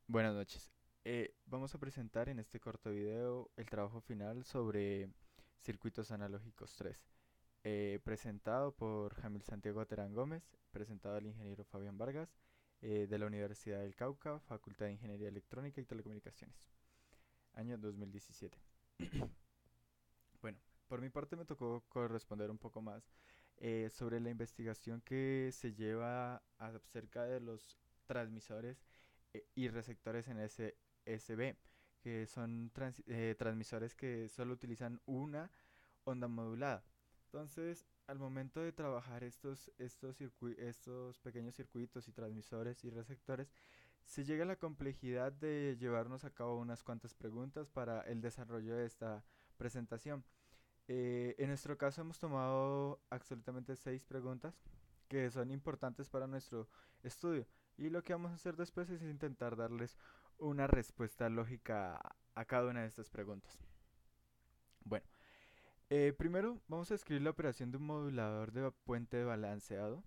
Buenas noches. Vamos a presentar en este corto video el trabajo final sobre circuitos analógicos 3, presentado por Jamil Santiago Terán Gómez, presentado al ingeniero Fabián Vargas, de la Universidad del Cauca, Facultad de Ingeniería Electrónica y Telecomunicaciones, año 2017. Bueno, por mi parte me tocó corresponder un poco más sobre la investigación que se lleva acerca de los transmisores y receptores en SB, que son transmisores que solo utilizan una onda modulada. Entonces, al momento de trabajar estos pequeños circuitos y transmisores y receptores, se llega a la complejidad de llevarnos a cabo unas cuantas preguntas para el desarrollo de esta presentación. En nuestro caso hemos tomado absolutamente 6 preguntas que son importantes para nuestro estudio, y lo que vamos a hacer después es intentar darles una respuesta lógica a cada una de estas preguntas. Bueno, primero vamos a escribir la operación de un modulador de puente de balanceado.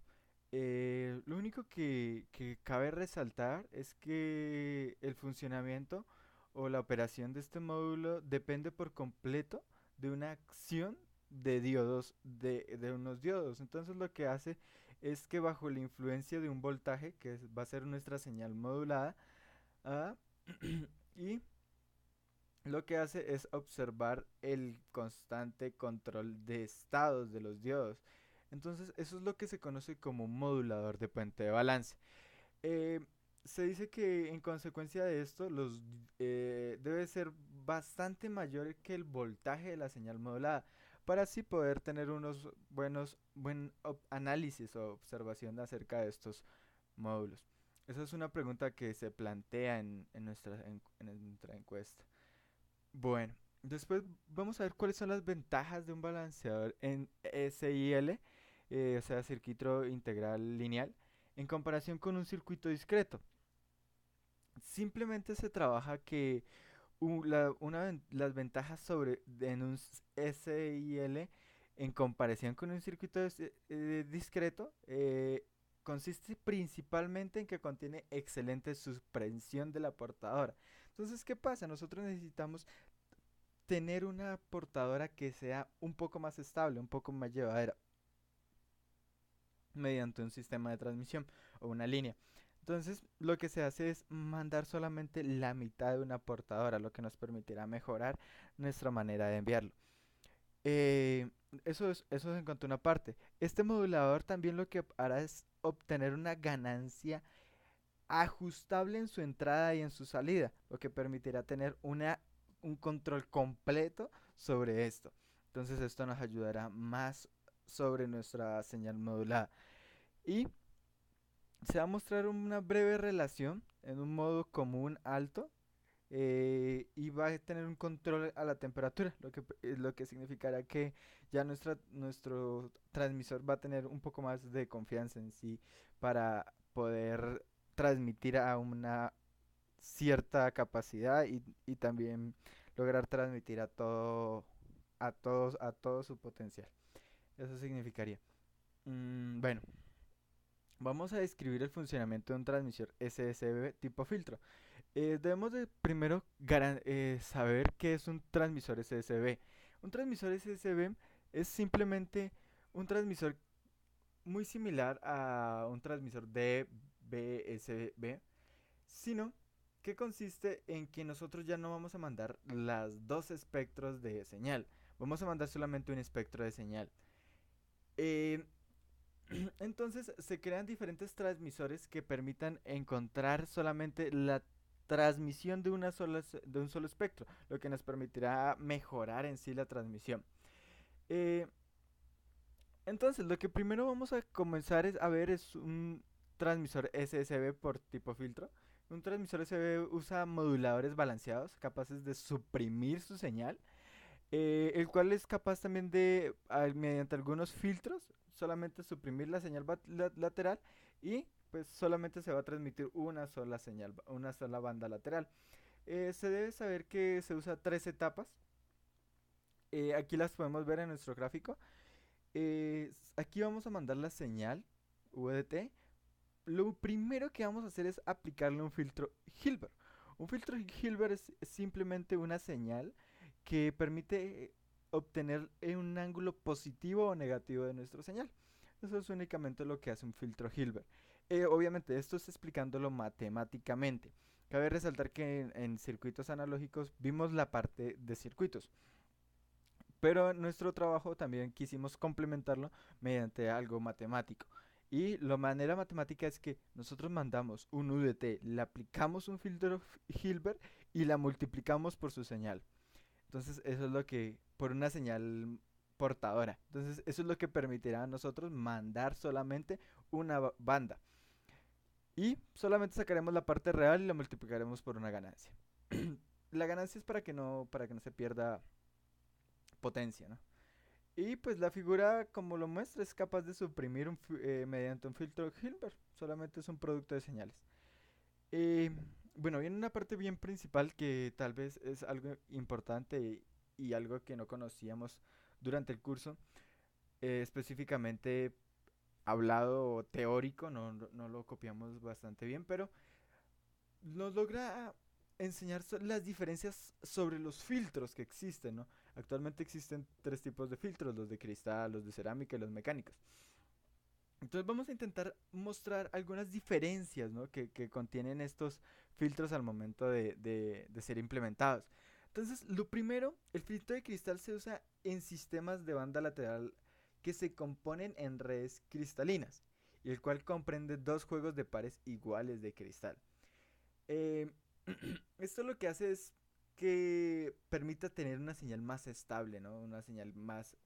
Lo único que cabe resaltar es que el funcionamiento o la operación de este módulo depende por completo de una acción de diodos, de unos diodos. Entonces lo que hace es que bajo la influencia de un voltaje, va a ser nuestra señal modulada, ah, y lo que hace es observar el constante control de estados de los diodos. Entonces, eso es lo que se conoce como un modulador de puente de balance. Eh, Se dice que en consecuencia de esto, debe ser bastante mayor que el voltaje de la señal modulada, para así poder tener unos análisis o observación acerca de estos módulos. Esa es una pregunta que se plantea en nuestra encuesta. Bueno, después vamos a ver cuáles son las ventajas de un balanceador en SIL, o sea, circuito integral lineal, en comparación con un circuito discreto. Simplemente se trabaja que las ventajas en un SIL en comparación con un circuito discreto consiste principalmente en que contiene excelente suspensión de la portadora. Entonces, ¿qué pasa? Nosotros necesitamos tener una portadora que sea un poco más estable, un poco más llevadera, mediante un sistema de transmisión o una línea. Entonces, lo que se hace es mandar solamente la mitad de una portadora, lo que nos permitirá mejorar nuestra manera de enviarlo. Eh, eso es en cuanto a una parte. Este modulador también lo que hará es obtener una ganancia ajustable en su entrada y en su salida, lo que permitirá tener un control completo sobre esto. Entonces esto nos ayudará más sobre nuestra señal modulada. Y se va a mostrar una breve relación en un modo común alto, y va a tener un control a la temperatura, lo que significará que ya nuestro transmisor va a tener un poco más de confianza en sí para poder transmitir a una cierta capacidad, y también lograr transmitir a todo su potencial. Eso significaría. Bueno, vamos a describir el funcionamiento de un transmisor SSB tipo filtro. Debemos de primero saber qué es un transmisor SSB. Un transmisor SSB es simplemente un transmisor muy similar a un transmisor DBSB, sino que consiste en que nosotros ya no vamos a mandar las dos espectros de señal, vamos a mandar solamente un espectro de señal. Eh, entonces se crean diferentes transmisores que permitan encontrar solamente la transmisión de un solo espectro, lo que nos permitirá mejorar en sí la transmisión. Eh, entonces, lo que primero vamos a comenzar a ver es un transmisor SSB por tipo filtro. Un transmisor SSB usa moduladores balanceados capaces de suprimir su señal, el cual es capaz también de, mediante algunos filtros, solamente suprimir la señal lateral, y pues solamente se va a transmitir una sola señal, una sola banda lateral. Se debe saber que se usa 3 etapas. Aquí las podemos ver en nuestro gráfico. Aquí vamos a mandar la señal VDT. Lo primero que vamos a hacer es aplicarle un filtro Hilbert. Un filtro Hilbert es simplemente una señal que permite obtener un ángulo positivo o negativo de nuestra señal. Eso es únicamente lo que hace un filtro Hilbert. Obviamente esto es explicándolo matemáticamente. Cabe resaltar que en circuitos analógicos vimos la parte de circuitos, pero en nuestro trabajo también quisimos complementarlo mediante algo matemático. Y la manera matemática es que nosotros mandamos un UDT, le aplicamos un filtro Hilbert y la multiplicamos por su señal. Entonces eso es lo que, por una señal portadora. Entonces eso es lo que permitirá a nosotros mandar solamente una banda. Y solamente sacaremos la parte real y la multiplicaremos por una ganancia. La ganancia es para que no se pierda potencia, ¿no? Y pues la figura, como lo muestra, es capaz de suprimir mediante un filtro Hilbert. Solamente es un producto de señales. Eh, bueno, viene una parte bien principal que tal vez es algo importante y algo que no conocíamos durante el curso. Específicamente hablado teórico, no lo copiamos bastante bien, pero nos logra enseñar las diferencias sobre los filtros que existen, ¿no? Actualmente existen tres tipos de filtros: los de cristal, los de cerámica y los mecánicos. Entonces vamos a intentar mostrar algunas diferencias, ¿no?, que contienen estos filtros al momento de ser implementados. Entonces, lo primero, el filtro de cristal se usa en sistemas de banda lateral que se componen en redes cristalinas, y el cual comprende dos juegos de pares iguales de cristal. Eh, Esto lo que hace es que permita tener una señal más estable, ¿no? Una señal más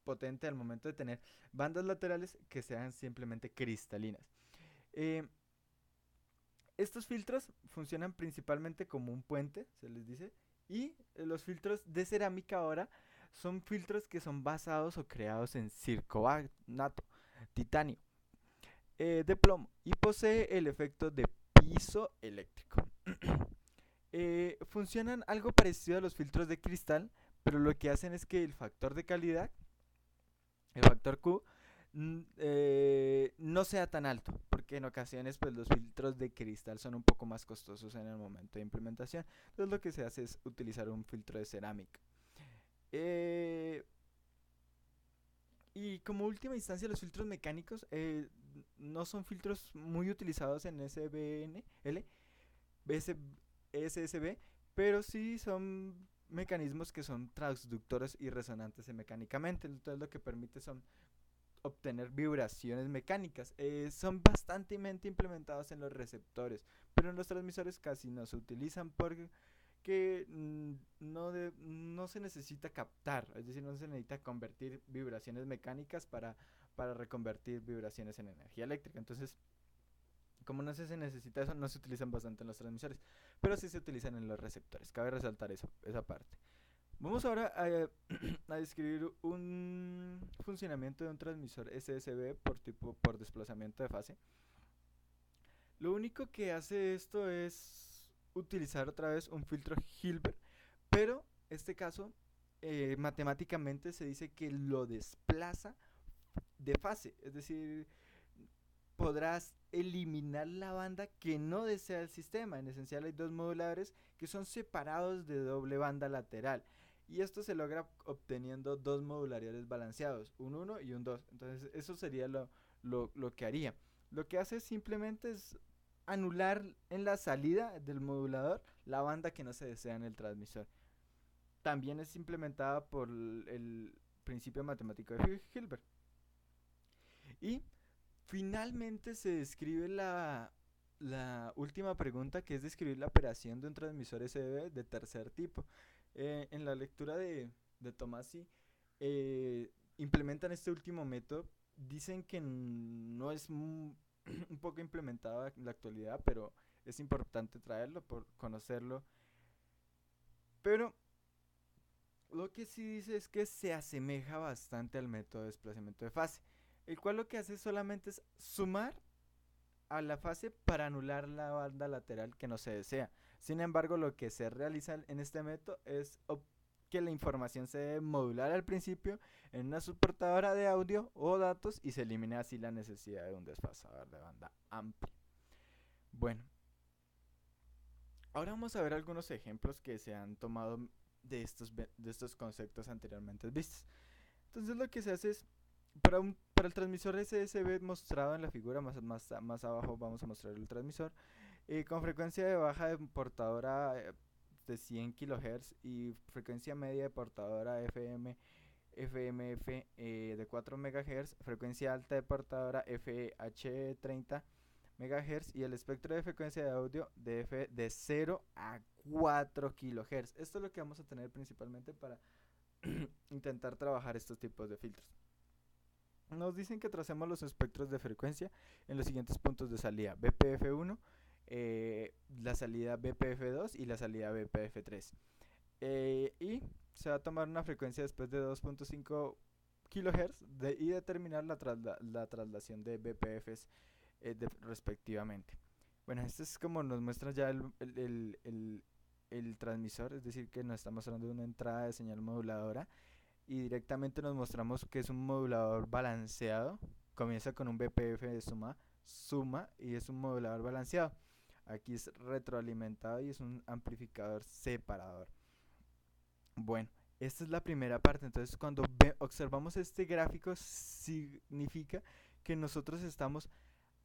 potente al momento de tener bandas laterales que sean simplemente cristalinas. Eh, Estos filtros funcionan principalmente como un puente, se les dice, y los filtros de cerámica ahora son filtros que son basados o creados en circovanato, titanio, de plomo, y posee el efecto de piso eléctrico. Funcionan algo parecido a los filtros de cristal, pero lo que hacen es que el factor de calidad, el factor Q, no sea tan alto, porque en ocasiones pues los filtros de cristal son un poco más costosos en el momento de implementación. Entonces lo que se hace es utilizar un filtro de cerámica. Eh, y como última instancia, los filtros mecánicos no son filtros muy utilizados en SBNL, SSB, pero sí son mecanismos que son transductores y resonantes mecánicamente. Entonces lo que permite son obtener vibraciones mecánicas. Son bastante implementados en los receptores, pero en los transmisores casi no se utilizan porque no se necesita captar, es decir, no se necesita convertir vibraciones mecánicas para reconvertir vibraciones en energía eléctrica. Entonces, como no se necesita eso, no se utilizan bastante en los transmisores, pero sí se utilizan en los receptores. Cabe resaltar esa parte. Vamos ahora a describir un funcionamiento de un transmisor SSB por desplazamiento de fase. Lo único que hace esto es utilizar otra vez un filtro Hilbert, pero este caso matemáticamente se dice que lo desplaza de fase, es decir, podrás eliminar la banda que no desea el sistema. En esencial hay dos moduladores que son separados de doble banda lateral, y esto se logra obteniendo dos modulares balanceados, un 1 y un 2. Entonces eso sería lo que haría. Lo que hace simplemente es anular en la salida del modulador la banda que no se desea en el transmisor. También es implementada por el principio matemático de Hilbert. Y finalmente se describe la última pregunta, que es describir la operación de un transmisor SDB de tercer tipo. En la lectura de Tomasi implementan este último método. Dicen que no es un poco implementado en la actualidad, pero es importante traerlo por conocerlo. Pero lo que sí dice es que se asemeja bastante al método de desplazamiento de fase, el cual lo que hace solamente es sumar a la fase para anular la banda lateral que no se desea. Sin embargo, lo que se realiza en este método es que la información se debe modular al principio en una soportadora de audio o datos, y se elimina así la necesidad de un desfasador de banda amplio. Bueno, Ahora vamos a ver algunos ejemplos que se han tomado de estos conceptos anteriormente vistos. Entonces lo que se hace es, para el transmisor SSB mostrado en la figura, más abajo vamos a mostrar el transmisor, con frecuencia de baja de portadora de 100 kHz y frecuencia media de portadora FMF de 4 MHz, frecuencia alta de portadora FH30 MHz y el espectro de frecuencia de audio de 0 a 4 kHz. Esto es lo que vamos a tener principalmente para intentar trabajar estos tipos de filtros. Nos dicen que tracemos los espectros de frecuencia en los siguientes puntos de salida: BPF1, la salida BPF2 y la salida BPF3. Y se va a tomar una frecuencia después de 2.5 kHz y determinar la traslación de BPFs respectivamente. Bueno, esto es como nos muestra ya el transmisor, es decir, que nos está mostrando una entrada de señal moduladora y directamente nos mostramos que es un modulador balanceado. Comienza con un BPF de suma y es un modulador balanceado. Aquí es retroalimentado y es un amplificador separador. Bueno, esta es la primera parte. Entonces cuando observamos este gráfico significa que nosotros estamos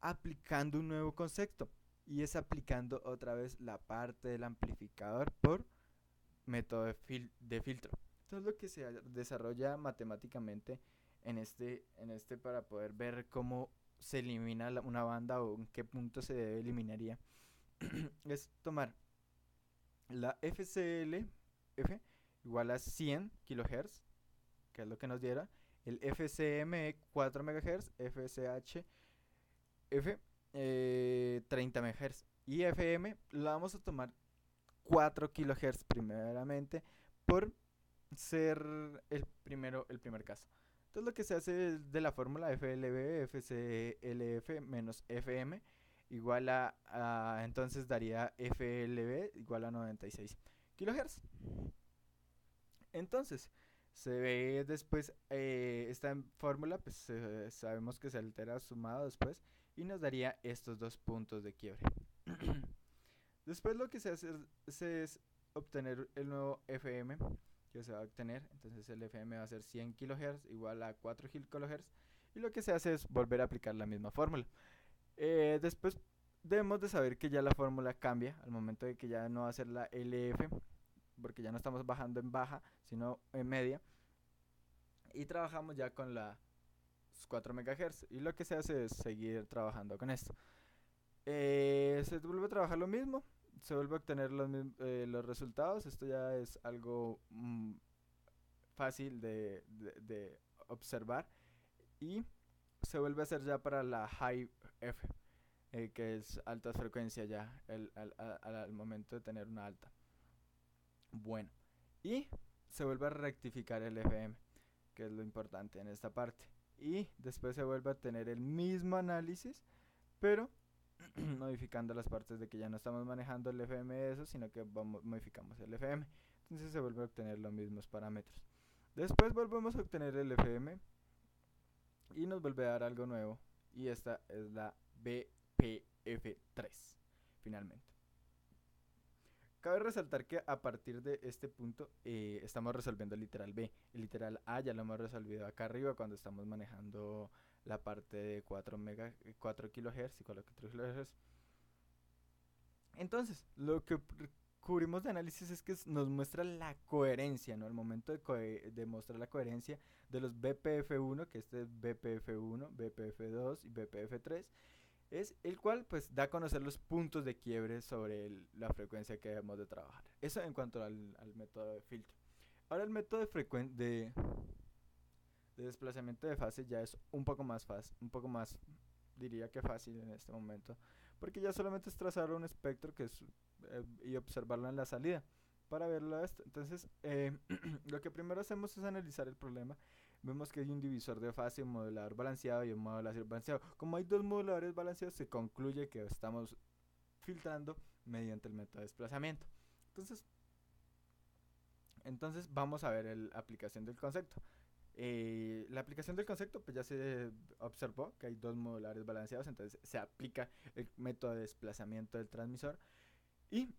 aplicando un nuevo concepto y es aplicando otra vez la parte del amplificador por método de filtro. Entonces lo que se desarrolla matemáticamente en este para poder ver cómo se elimina una banda o en qué punto se debe eliminaría es tomar la FCLF igual a 100 kHz, que es lo que nos diera, el FCM 4 MHz, FCH F 30 MHz y FM lo vamos a tomar 4 kHz primeramente por ser el primer caso. Entonces lo que se hace es de la fórmula FLB FCLF menos FM igual entonces daría FLB igual a 96 kHz. Entonces se ve después esta fórmula, pues sabemos que se altera sumado después y nos daría estos dos puntos de quiebre. Después lo que se hace es obtener el nuevo FM que se va a obtener. Entonces el FM va a ser 100 kHz igual a 4 kHz y lo que se hace es volver a aplicar la misma fórmula. Después debemos de saber que ya la fórmula cambia al momento de que ya no va a ser la LF, porque ya no estamos bajando en baja sino en media, y trabajamos ya con las 4 MHz y lo que se hace es seguir trabajando con esto. Se vuelve a trabajar lo mismo, se vuelve a obtener los resultados. Esto ya es algo fácil de observar y se vuelve a hacer ya para la high F, que es altas frecuencias ya al momento de tener una alta. Bueno, y se vuelve a rectificar el FM, que es lo importante en esta parte, y después se vuelve a tener el mismo análisis pero modificando las partes de que ya no estamos manejando el FM de eso, sino que modificamos el FM. Entonces se vuelve a obtener los mismos parámetros. Después volvemos a obtener el FM y nos vuelve a dar algo nuevo, y esta es la BPF3 finalmente. Cabe resaltar que a partir de este punto estamos resolviendo el literal B. El literal A ya lo hemos resolvido acá arriba cuando estamos manejando la parte de 4 kHz y 4 kHz. Entonces, lo que cubrimos de análisis es que nos muestra la coherencia, ¿no? Al momento de mostrar la coherencia de los BPF1, que este es BPF1, BPF2 y BPF3, es el cual pues da a conocer los puntos de quiebre sobre la frecuencia que debemos de trabajar. Eso en cuanto al método de filtro. Ahora el método de desplazamiento de fase ya es un poco más fácil, diría que fácil en este momento, porque ya solamente es trazar un espectro que es, y observarlo en la salida para verlo esto. Entonces lo que primero hacemos es analizar el problema. Vemos que hay un divisor de fase, un modulador balanceado y un modulador balanceado. Como hay dos moduladores balanceados, se concluye que estamos filtrando mediante el método de desplazamiento. Entonces vamos a ver la aplicación del concepto. La aplicación del concepto, pues ya se observó que hay dos modulares balanceados, entonces se aplica el método de desplazamiento del transmisor y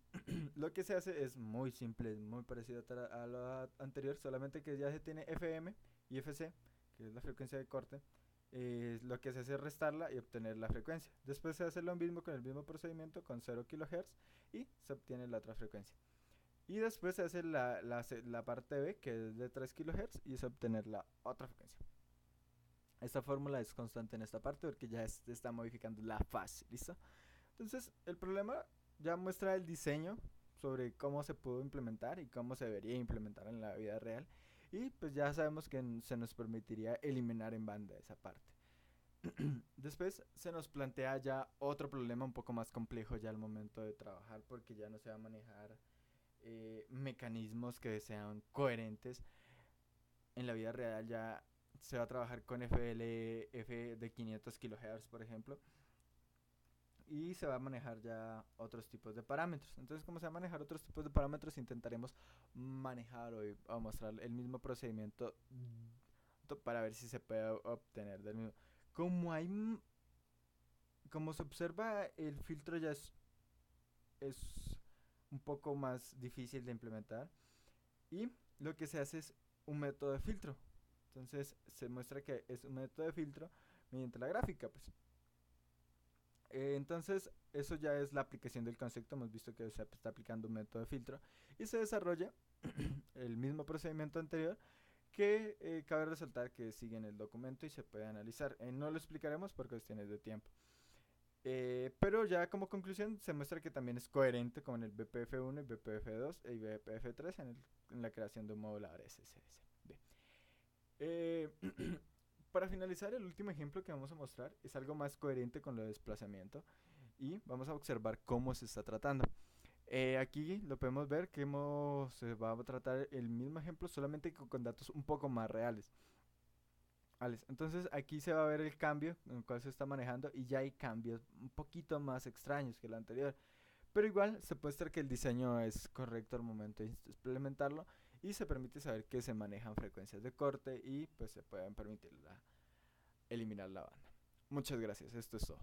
lo que se hace es muy simple, es muy parecido a lo anterior, solamente que ya se tiene FM y FC, que es la frecuencia de corte. Lo que se hace es restarla y obtener la frecuencia. Después se hace lo mismo con el mismo procedimiento con 0 kHz y se obtiene la otra frecuencia. Y después se hace la parte B, que es de 3 kHz, y es obtener la otra frecuencia. Esta fórmula es constante en esta parte porque ya está modificando la fase, ¿listo? Entonces, el problema ya muestra el diseño sobre cómo se pudo implementar y cómo se debería implementar en la vida real. Y pues ya sabemos que se nos permitiría eliminar en banda esa parte. Después se nos plantea ya otro problema un poco más complejo ya al momento de trabajar, porque ya no se va a manejar mecanismos que sean coherentes. En la vida real ya se va a trabajar con FLF de 500 kHz, por ejemplo, y se va a manejar ya otros tipos de parámetros. Entonces, como se va a manejar otros tipos de parámetros, intentaremos manejar hoy o mostrar el mismo procedimiento para ver si se puede obtener del mismo. Como hay, como se observa, el filtro ya es un poco más difícil de implementar, y lo que se hace es un método de filtro. Entonces se muestra que es un método de filtro mediante la gráfica, pues. Entonces eso ya es la aplicación del concepto. Hemos visto que se está aplicando un método de filtro y se desarrolla el mismo procedimiento anterior, que cabe resaltar que sigue en el documento y se puede analizar. No lo explicaremos por cuestiones de tiempo. Pero ya como conclusión se muestra que también es coherente con el BPF1 y BPF2 y BPF3 en la creación de un modulador SSS. Para finalizar, el último ejemplo que vamos a mostrar es algo más coherente con lo de desplazamiento y vamos a observar cómo se está tratando. Aquí lo podemos ver que se va a tratar el mismo ejemplo, solamente con datos un poco más reales. Entonces aquí se va a ver el cambio en el cual se está manejando, y ya hay cambios un poquito más extraños que el anterior, pero igual se muestra que el diseño es correcto al momento de implementarlo, y se permite saber que se manejan frecuencias de corte y pues se pueden permitir eliminar la banda. Muchas gracias, esto es todo.